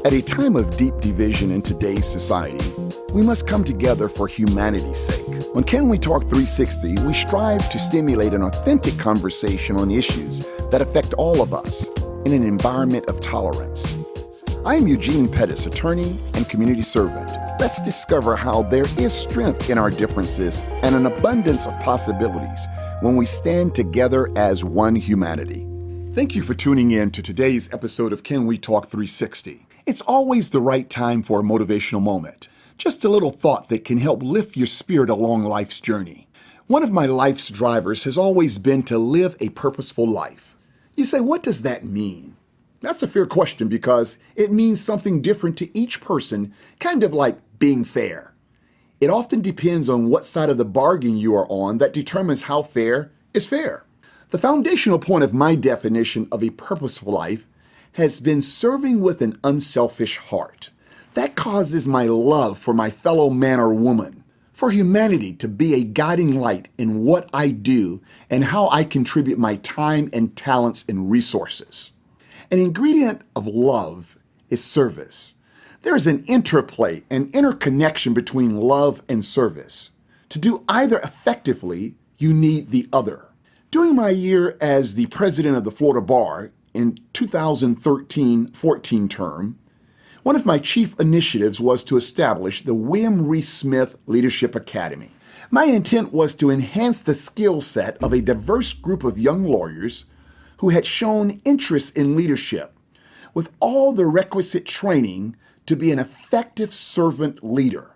At a time of deep division in today's society, we must come together for humanity's sake. On Can We Talk 360, we strive to stimulate an authentic conversation on issues that affect all of us in an environment of tolerance. I am Eugene Pettis, attorney and community servant. Let's discover how there is strength in our differences and an abundance of possibilities when we stand together as one humanity. Thank you for tuning in to today's episode of Can We Talk 360. It's always the right time for a motivational moment. Just a little thought that can help lift your spirit along life's journey. One of my life's drivers has always been to live a purposeful life. You say, what does that mean? That's a fair question because it means something different to each person, kind of like being fair. It often depends on what side of the bargain you are on that determines how fair is fair. The foundational point of my definition of a purposeful life has been serving with an unselfish heart. That causes my love for my fellow man or woman, for humanity to be a guiding light in what I do and how I contribute my time and talents and resources. An ingredient of love is service. There is an interplay, an interconnection between love and service. To do either effectively, you need the other. During my year as the president of the Florida Bar in 2013-14 term, one of my chief initiatives was to establish the William Reese Smith Leadership Academy. My intent was to enhance the skill set of a diverse group of young lawyers who had shown interest in leadership with all the requisite training to be an effective servant leader.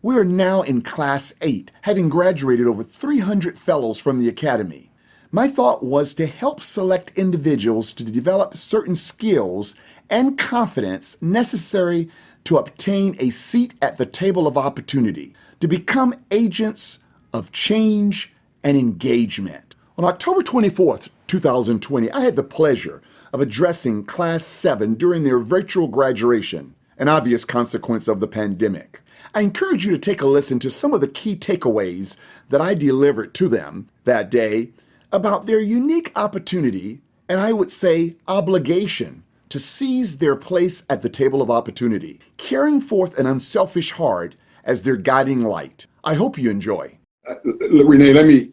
We are now in Class VIII, having graduated over 300 fellows from the Academy. My thought was to help select individuals to develop certain skills and confidence necessary to obtain a seat at the table of opportunity, to become agents of change and engagement. On October 24th, 2020, I had the pleasure of addressing Class VII during their virtual graduation, an obvious consequence of the pandemic. I encourage you to take a listen to some of the key takeaways that I delivered to them that day about their unique opportunity, and I would say obligation, to seize their place at the table of opportunity, carrying forth an unselfish heart as their guiding light. I hope you enjoy. Renee, let me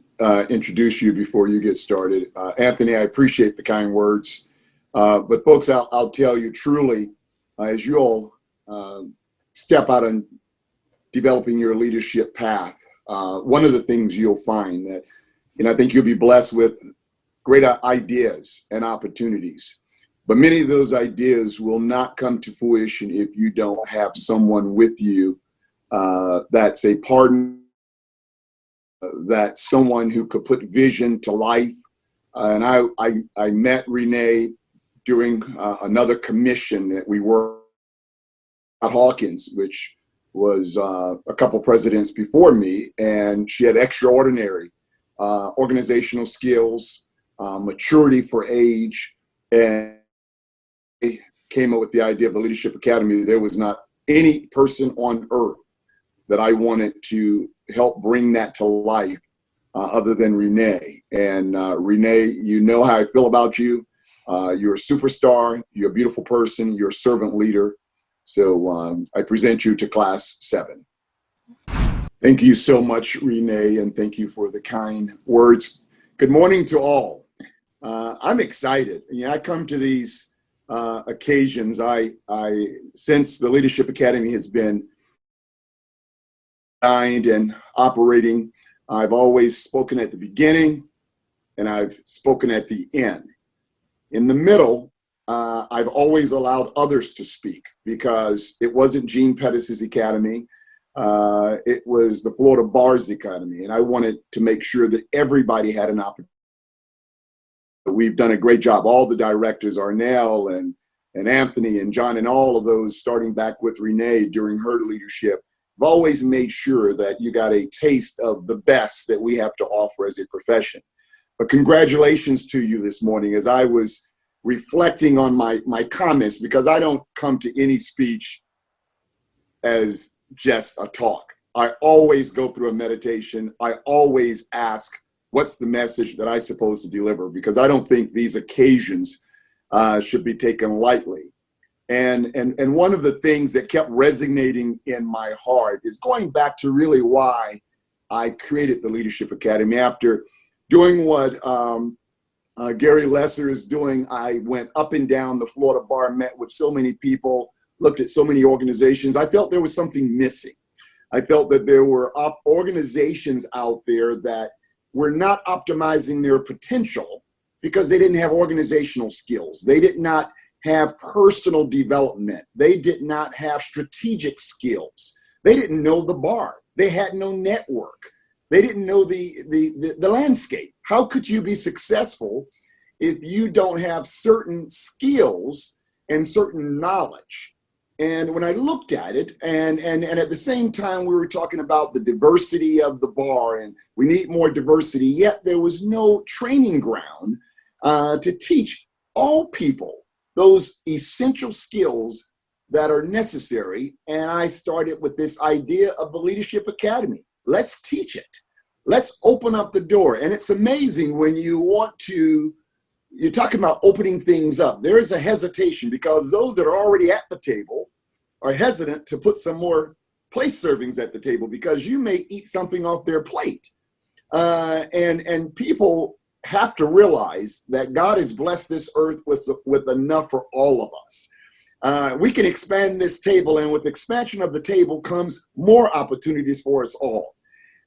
introduce you before you get started. Anthony, I appreciate the kind words, but folks, I'll tell you truly, as you all step out on developing your leadership path, one of the things you'll find that, I think you'll be blessed with great ideas and opportunities. But many of those ideas will not come to fruition if you don't have someone with you that's a partner, that's someone who could put vision to life. And I met Renee during another commission that we worked at Hawkins, which was a couple presidents before me, and she had extraordinary organizational skills, maturity for age, and came up with the idea of the Leadership Academy. There was not any person on earth that I wanted to help bring that to life other than Renee. And Renee, you know how I feel about you. You're a superstar. You're a beautiful person. You're a servant leader. So I present you to Class VII. Thank you so much, Renee, and thank you for the kind words. Good morning to all. I'm excited. I come to these occasions. Since the Leadership Academy has been designed and operating, I've always spoken at the beginning and I've spoken at the end. In the middle, I've always allowed others to speak because it wasn't Gene Pettis' Academy. It was the Florida Bar's Academy, and I wanted to make sure that everybody had an opportunity. We've done a great job. All the directors, Arnell and Anthony and John and all of those, starting back with Renee during her leadership, have always made sure that you got a taste of the best that we have to offer as a profession. But congratulations to you this morning as I was reflecting on my comments, because I don't come to any speech as just a talk. I always go through a meditation. I always ask, what's the message that I'm supposed to deliver? Because I don't think these occasions should be taken lightly. And one of the things that kept resonating in my heart is going back to really why I created the Leadership Academy. After doing what Gary Lesser is doing, I went up and down the Florida bar, met with so many people, looked at so many organizations. I felt there was something missing. I felt that there were organizations out there that were not optimizing their potential because they didn't have organizational skills. They did not have personal development. They did not have strategic skills. They didn't know the bar. They had no network. They didn't know the landscape. How could you be successful if you don't have certain skills and certain knowledge? And when I looked at it, and at the same time, we were talking about the diversity of the bar, and we need more diversity, yet there was no training ground to teach all people those essential skills that are necessary. And I started with this idea of the Leadership Academy. Let's teach it. Let's open up the door. And it's amazing when you want to, you're talking about opening things up. There is a hesitation because those that are already at the table are hesitant to put some more place servings at the table because you may eat something off their plate. And people have to realize that God has blessed this earth with enough for all of us. We can expand this table, and with expansion of the table comes more opportunities for us all.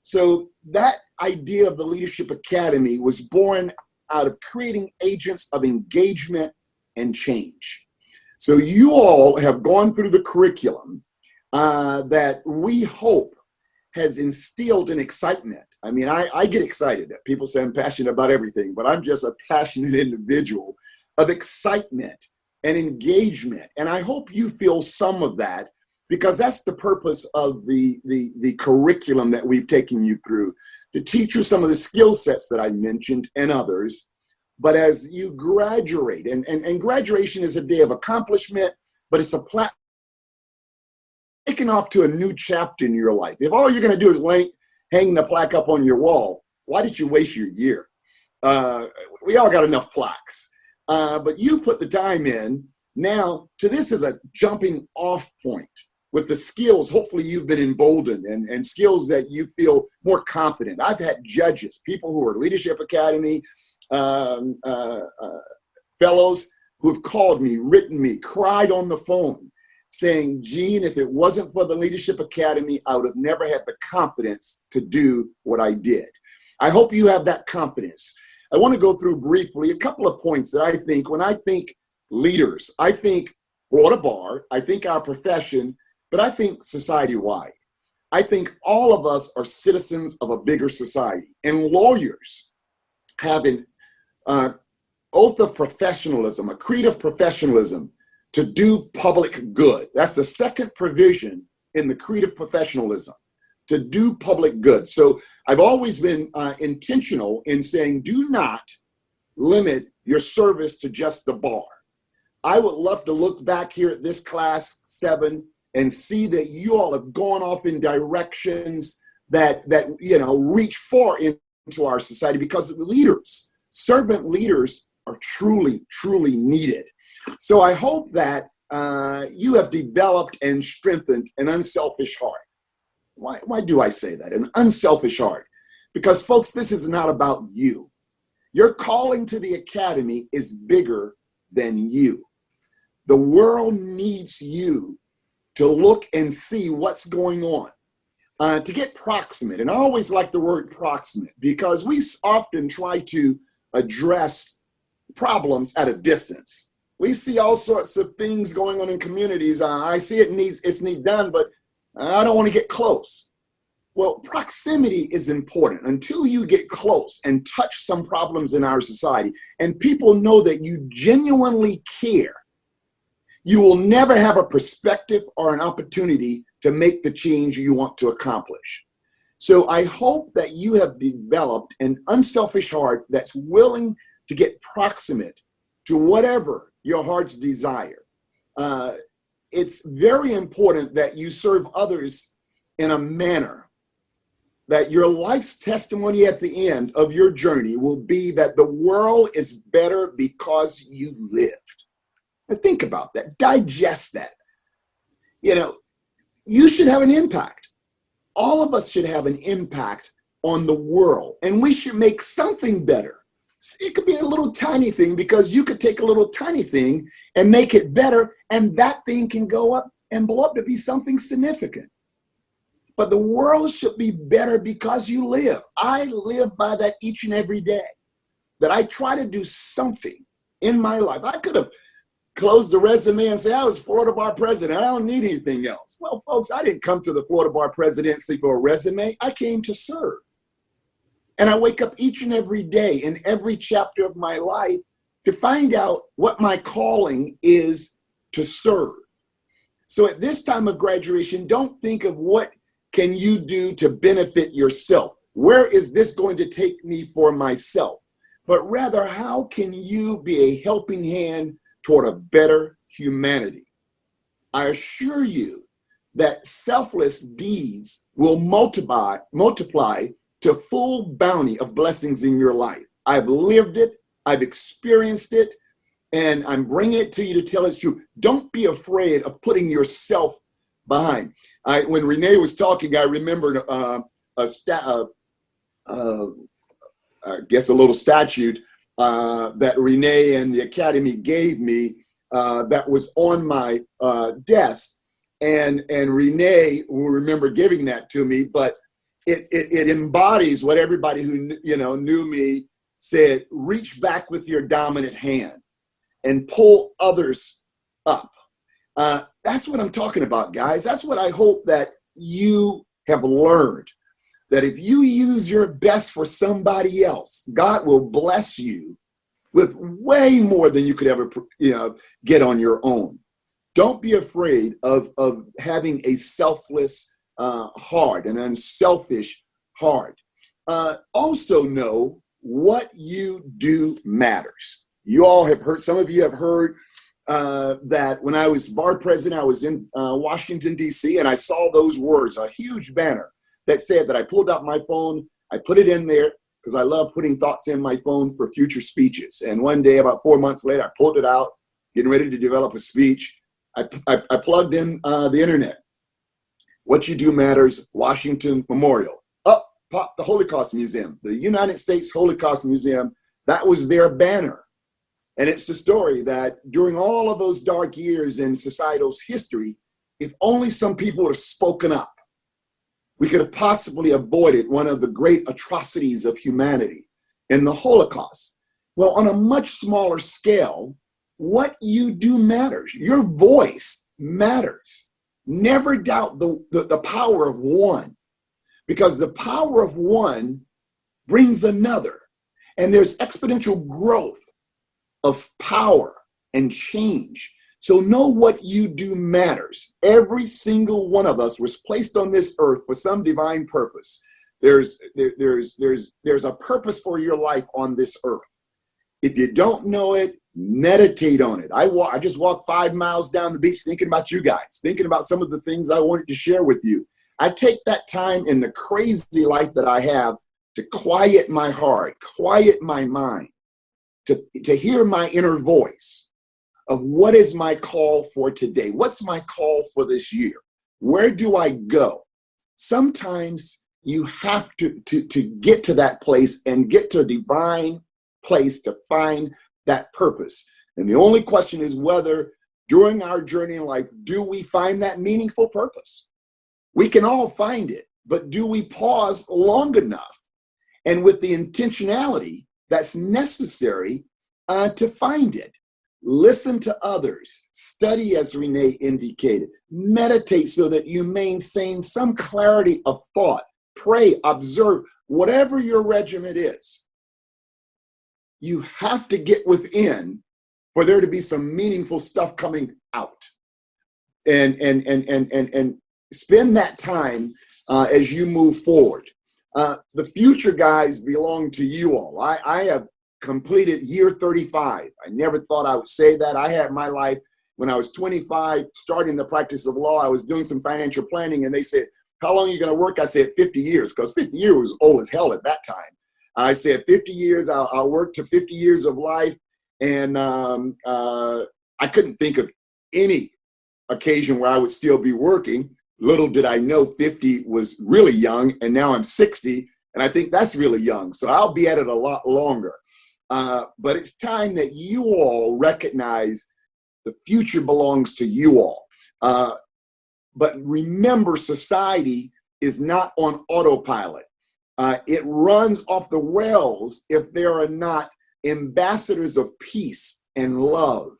So that idea of the Leadership Academy was born out of creating agents of engagement and change. So you all have gone through the curriculum that we hope has instilled an excitement. I mean, I get excited that people say I'm passionate about everything, but I'm just a passionate individual of excitement and engagement. And I hope you feel some of that, because that's the purpose of the curriculum that we've taken you through, to teach you some of the skill sets that I mentioned and others. But as you graduate, and graduation is a day of accomplishment, but it's a platform taking off to a new chapter in your life. If all you're going to do is hang the plaque up on your wall, why did you waste your year? We all got enough plaques, but you put the time in. Now, to this is a jumping off point with the skills. Hopefully you've been emboldened and skills that you feel more confident. I've had judges, people who are Leadership Academy fellows who have called me, written me, cried on the phone, saying, Gene, if it wasn't for the Leadership Academy, I would have never had the confidence to do what I did. I hope you have that confidence. I want to go through briefly a couple of points that I think, when I think leaders, I think Florida Bar, I think our profession, but I think society-wide. I think all of us are citizens of a bigger society, and lawyers have an oath of professionalism, a creed of professionalism, to do public good. That's the second provision in the creed of professionalism, to do public good. So I've always been intentional in saying, do not limit your service to just the bar. I would love to look back here at this Class VII and see that you all have gone off in directions that reach far into our society, because leaders, servant leaders, are truly, truly needed. So I hope that you have developed and strengthened an unselfish heart. Why do I say that? An unselfish heart. Because folks, this is not about you. Your calling to the academy is bigger than you. The world needs you to look and see what's going on, to get proximate. And I always like the word proximate, because we often try to address problems at a distance. We see all sorts of things going on in communities. I see it's needs done, but I don't want to get close. Well, proximity is important until you get close and touch some problems in our society, and people know that you genuinely care. You will never have a perspective or an opportunity to make the change you want to accomplish. So I hope that you have developed an unselfish heart that's willing to get proximate to whatever your heart's desire. It's very important that you serve others in a manner that your life's testimony at the end of your journey will be that the world is better because you lived. Now think about that. Digest that. You know, you should have an impact. All of us should have an impact on the world, and we should make something better. It could be a little tiny thing, because you could take a little tiny thing and make it better, and that thing can go up and blow up to be something significant. But the world should be better because you live. I live by that each and every day, that I try to do something in my life. I could have closed the resume and say, I was Florida Bar president. I don't need anything else. Well, folks, I didn't come to the Florida Bar presidency for a resume. I came to serve. And I wake up each and every day in every chapter of my life to find out what my calling is to serve. So at this time of graduation, don't think of what can you do to benefit yourself. Where is this going to take me for myself? But rather, how can you be a helping hand toward a better humanity? I assure you that selfless deeds will multiply to full bounty of blessings in your life. I've lived it, I've experienced it, and I'm bringing it to you to tell it's true. Don't be afraid of putting yourself behind. When Renee was talking, I remembered I guess a little statute that Renee and the Academy gave me that was on my desk, and Renee will remember giving that to me, but it embodies what everybody who knew me said: reach back with your dominant hand and pull others up. That's what I'm talking about, guys. That's what I hope that you have learned, that if you use your best for somebody else, God will bless you with way more than you could ever get on your own. Don't be afraid of having a selfless heart, an unselfish heart. Also know what you do matters. You all have heard, some of you have heard that when I was bar president, I was in Washington, D.C., and I saw those words, a huge banner that said that I pulled out my phone, I put it in there because I love putting thoughts in my phone for future speeches. And one day, about 4 months later, I pulled it out, getting ready to develop a speech. I plugged in the internet. What you do matters, Washington Memorial. Up popped the Holocaust Museum, the United States Holocaust Museum. That was their banner. And it's the story that during all of those dark years in societal's history, if only some people would have spoken up, we could have possibly avoided one of the great atrocities of humanity in the Holocaust. Well, on a much smaller scale, what you do matters. Your voice matters. Never doubt the power of one, because the power of one brings another. And there's exponential growth of power and change. So know what you do matters. Every single one of us was placed on this earth for some divine purpose. There's a purpose for your life on this earth. If you don't know it, meditate on it. I just walked 5 miles down the beach thinking about you guys, thinking about some of the things I wanted to share with you. I take that time in the crazy life that I have to quiet my heart, quiet my mind, to hear my inner voice of what is my call for today? What's my call for this year? Where do I go? Sometimes you have to get to that place and get to a divine place to find that purpose. And the only question is whether during our journey in life, do we find that meaningful purpose? We can all find it, but do we pause long enough and with the intentionality that's necessary to find it? Listen to others, study as Renee indicated, meditate so that you maintain some clarity of thought, pray, observe, whatever your regimen is. You have to get within for there to be some meaningful stuff coming out. And spend that time as you move forward. The future, guys, belong to you all. I have completed year 35. I never thought I would say that. I had my life when I was 25, starting the practice of law. I was doing some financial planning, and they said, how long are you going to work? I said 50 years, because 50 years was old as hell at that time. I said 50 years, I'll work to 50 years of life. And I couldn't think of any occasion where I would still be working. Little did I know 50 was really young, and now I'm 60, and I think that's really young. So I'll be at it a lot longer. But it's time that you all recognize the future belongs to you all. But remember, society is not on autopilot. It runs off the rails if there are not ambassadors of peace and love,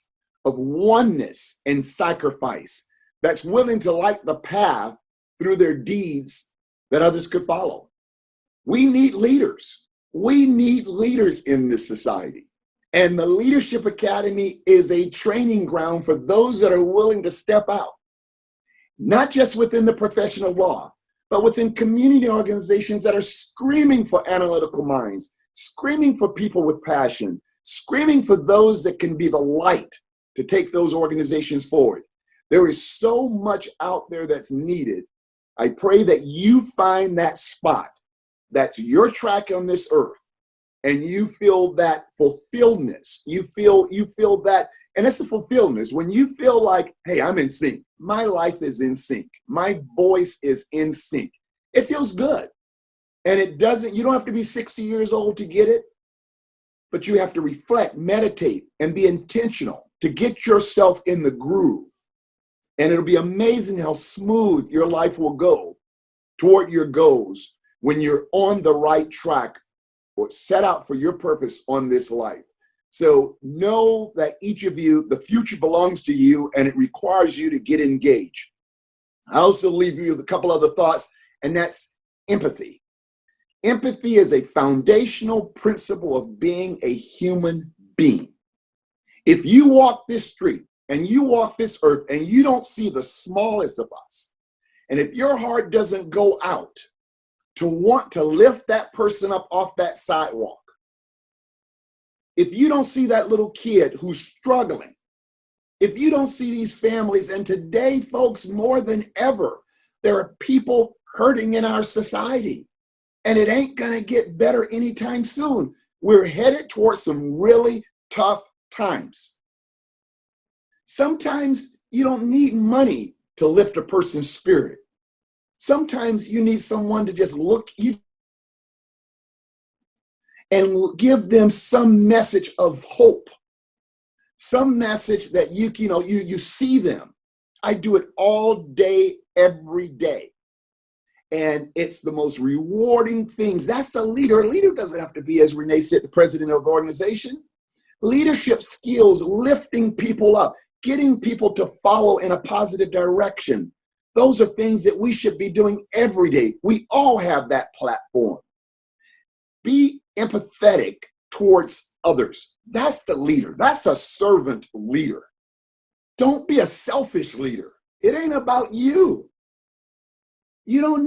of oneness and sacrifice, that's willing to light the path through their deeds that others could follow. We need leaders. We need leaders in this society. And the Leadership Academy is a training ground for those that are willing to step out, not just within the profession of law, but within community organizations that are screaming for analytical minds, screaming for people with passion, screaming for those that can be the light to take those organizations forward. There is so much out there that's needed. I pray that you find that spot that's your track on this earth, and you feel that fulfilledness. You feel that, and it's a fulfilledness when you feel like, hey, I'm in sync. My life is in sync. My voice is in sync. It feels good. And it doesn't, you don't have to be 60 years old to get it, but you have to reflect, meditate, and be intentional to get yourself in the groove. And it'll be amazing how smooth your life will go toward your goals when you're on the right track or set out for your purpose on this life. So know that each of you, the future belongs to you, and it requires you to get engaged. I also leave you with a couple other thoughts, and that's empathy. Empathy is a foundational principle of being a human being. If you walk this street and you walk this earth and you don't see the smallest of us, and if your heart doesn't go out to want to lift that person up off that sidewalk, if you don't see that little kid who's struggling, if you don't see these families, and today, folks, more than ever, there are people hurting in our society, and it ain't gonna get better anytime soon. We're headed towards some really tough times. Sometimes you don't need money to lift a person's spirit. Sometimes you need someone to just look you and give them some message of hope, some message that you see them. I do it all day, every day. And it's the most rewarding things. That's a leader. A leader doesn't have to be, as Renee said, the president of the organization. Leadership skills, lifting people up, getting people to follow in a positive direction. Those are things that we should be doing every day. We all have that platform. Be empathetic towards others. That's the leader. That's a servant leader. Don't be a selfish leader. It ain't about you. We don't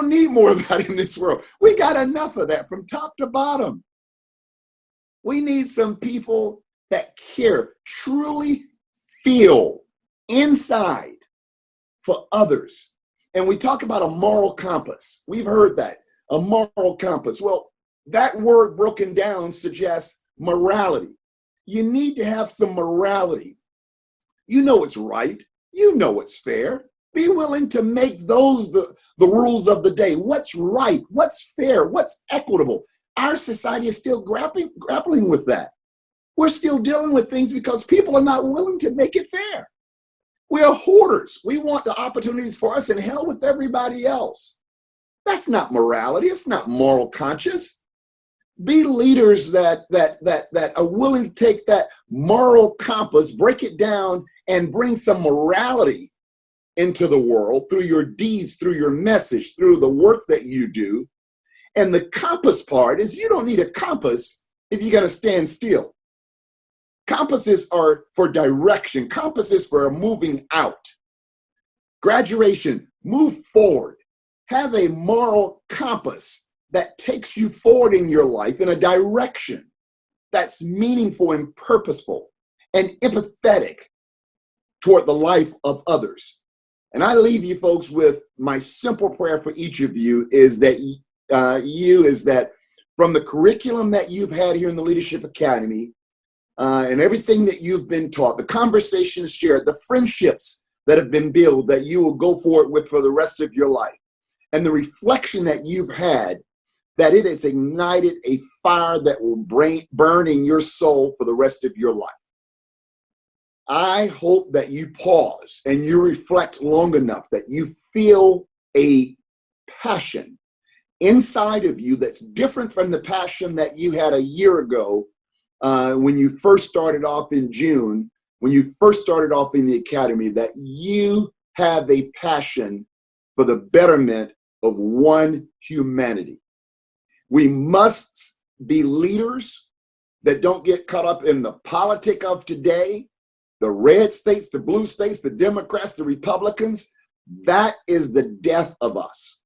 need more of that in this world. We got enough of that from top to bottom. We need some people that care, truly feel inside for others. And we talk about a moral compass. We've heard that, a moral compass. Well, that word broken down suggests morality. You need to have some morality. You know it's right. You know it's fair. Be willing to make those the rules of the day. What's right? What's fair? What's equitable? Our society is still grappling with that. We're still dealing with things because people are not willing to make it fair. We are hoarders. We want the opportunities for us, and hell with everybody else. That's not morality. It's not moral conscience. Be leaders that are willing to take that moral compass, break it down, and bring some morality into the world through your deeds, through your message, through the work that you do. And the compass part is you don't need a compass if you're going to stand still. Compasses are for direction. Compasses for moving out. Graduation, move forward. Have a moral compass that takes you forward in your life in a direction that's meaningful and purposeful and empathetic toward the life of others. And I leave you folks with my simple prayer for each of you is that from the curriculum that you've had here in the Leadership Academy, and everything that you've been taught, the conversations shared, the friendships that have been built that you will go forward with for the rest of your life, and the reflection that you've had, that it has ignited a fire that will burn in your soul for the rest of your life. I hope that you pause and you reflect long enough that you feel a passion inside of you that's different from the passion that you had a year ago when you first started off in June, when you first started off in the academy, that you have a passion for the betterment of one humanity. We must be leaders that don't get caught up in the politic of today, the red states, the blue states, the Democrats, the Republicans. That is the death of us.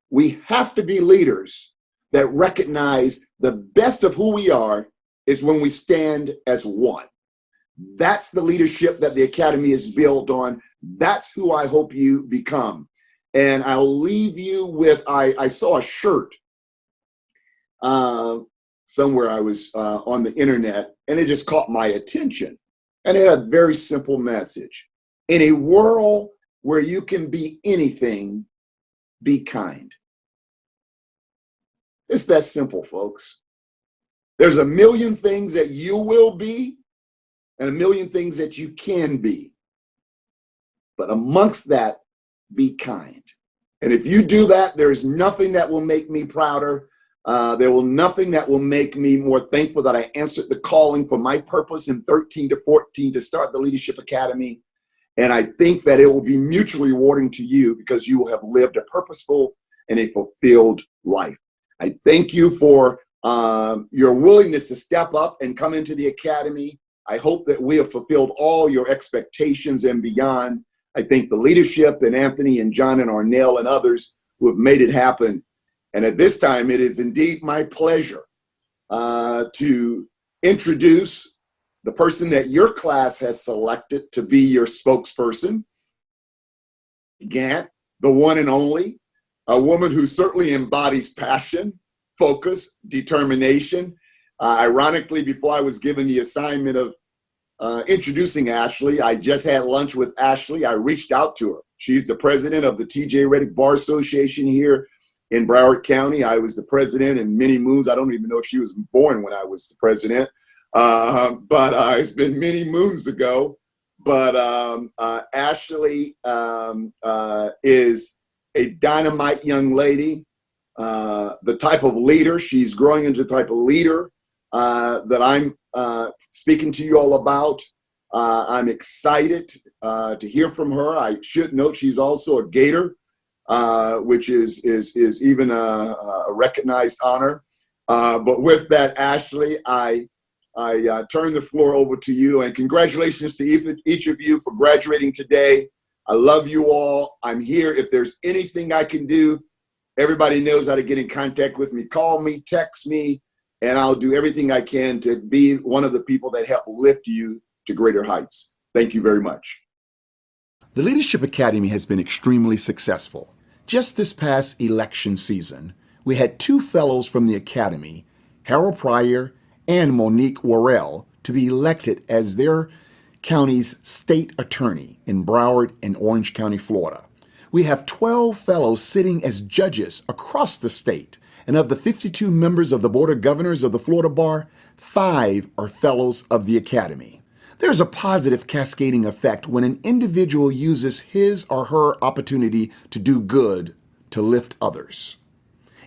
We have to be leaders that recognize the best of who we are is when we stand as one. That's the leadership that the Academy is built on. That's who I hope you become. And I'll leave you with, I saw a shirt somewhere. I was on the internet, and it just caught my attention. And it had a very simple message. In a world where you can be anything, be kind. It's that simple, folks. There's a million things that you will be and a million things that you can be. But amongst that, be kind. And if you do that, there is nothing that will make me prouder. Nothing that will make me more thankful that I answered the calling for my purpose in 13 to 14 to start the Leadership Academy. And I think that it will be mutually rewarding to you because you will have lived a purposeful and a fulfilled life. I thank you for your willingness to step up and come into the Academy. I hope that we have fulfilled all your expectations and beyond. I thank the leadership and Anthony and John and Arnell and others who have made it happen. And at this time, it is indeed my pleasure to introduce the person that your class has selected to be your spokesperson, Gant, the one and only, a woman who certainly embodies passion, focus, determination. Ironically, before I was given the assignment of introducing Ashley, I just had lunch with Ashley. I reached out to her. She's the president of the T.J. Reddick Bar Association here in Broward County. I was the president in many moons. I don't even know if she was born when I was the president, but it's been many moons ago. But Ashley is a dynamite young lady, the type of leader. She's growing into the type of leader that I'm speaking to you all about. I'm excited to hear from her. I should note she's also a Gator, which is even a recognized honor. But with that, Ashley, I turn the floor over to you, and congratulations to each of you for graduating today. I love you all. I'm here. If there's anything I can do, everybody knows how to get in contact with me. Call me, text me, and I'll do everything I can to be one of the people that help lift you to greater heights. Thank you very much. The Leadership Academy has been extremely successful. Just this past election season, we had 2 fellows from the Academy, Harold Pryor and Monique Worrell, to be elected as their county's state attorney in Broward and Orange County, Florida. We have 12 fellows sitting as judges across the state, and of the 52 members of the Board of Governors of the Florida Bar, 5 are fellows of the Academy. There's a positive cascading effect when an individual uses his or her opportunity to do good to lift others.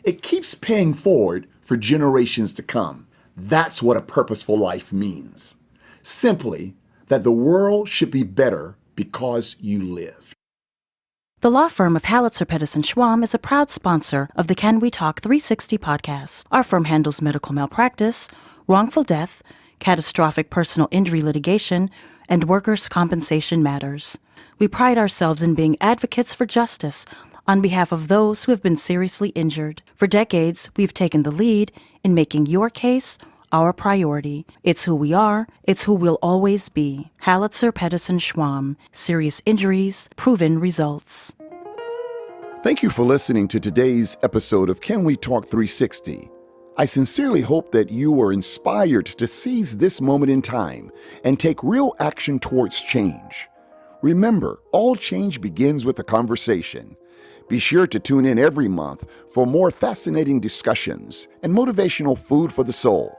It keeps paying forward for generations to come. That's what a purposeful life means. Simply, that the world should be better because you live. The law firm of Halitzer, Pedersen Schwam is a proud sponsor of the Can We Talk 360 podcast. Our firm handles medical malpractice, wrongful death, catastrophic personal injury litigation, and workers' compensation matters. We pride ourselves in being advocates for justice on behalf of those who have been seriously injured. For decades, we've taken the lead in making your case our priority. It's who we are. It's who we'll always be. Halitzer, Pedersen Schwam. Serious injuries, proven results. Thank you for listening to today's episode of Can We Talk 360. I sincerely hope that you were inspired to seize this moment in time and take real action towards change. Remember, all change begins with a conversation. Be sure to tune in every month for more fascinating discussions and motivational food for the soul.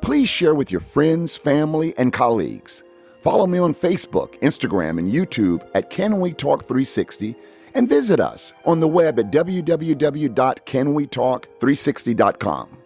Please share with your friends, family, and colleagues. Follow me on Facebook, Instagram, and YouTube at Can We Talk 360, and visit us on the web at www.canwetalk360.com.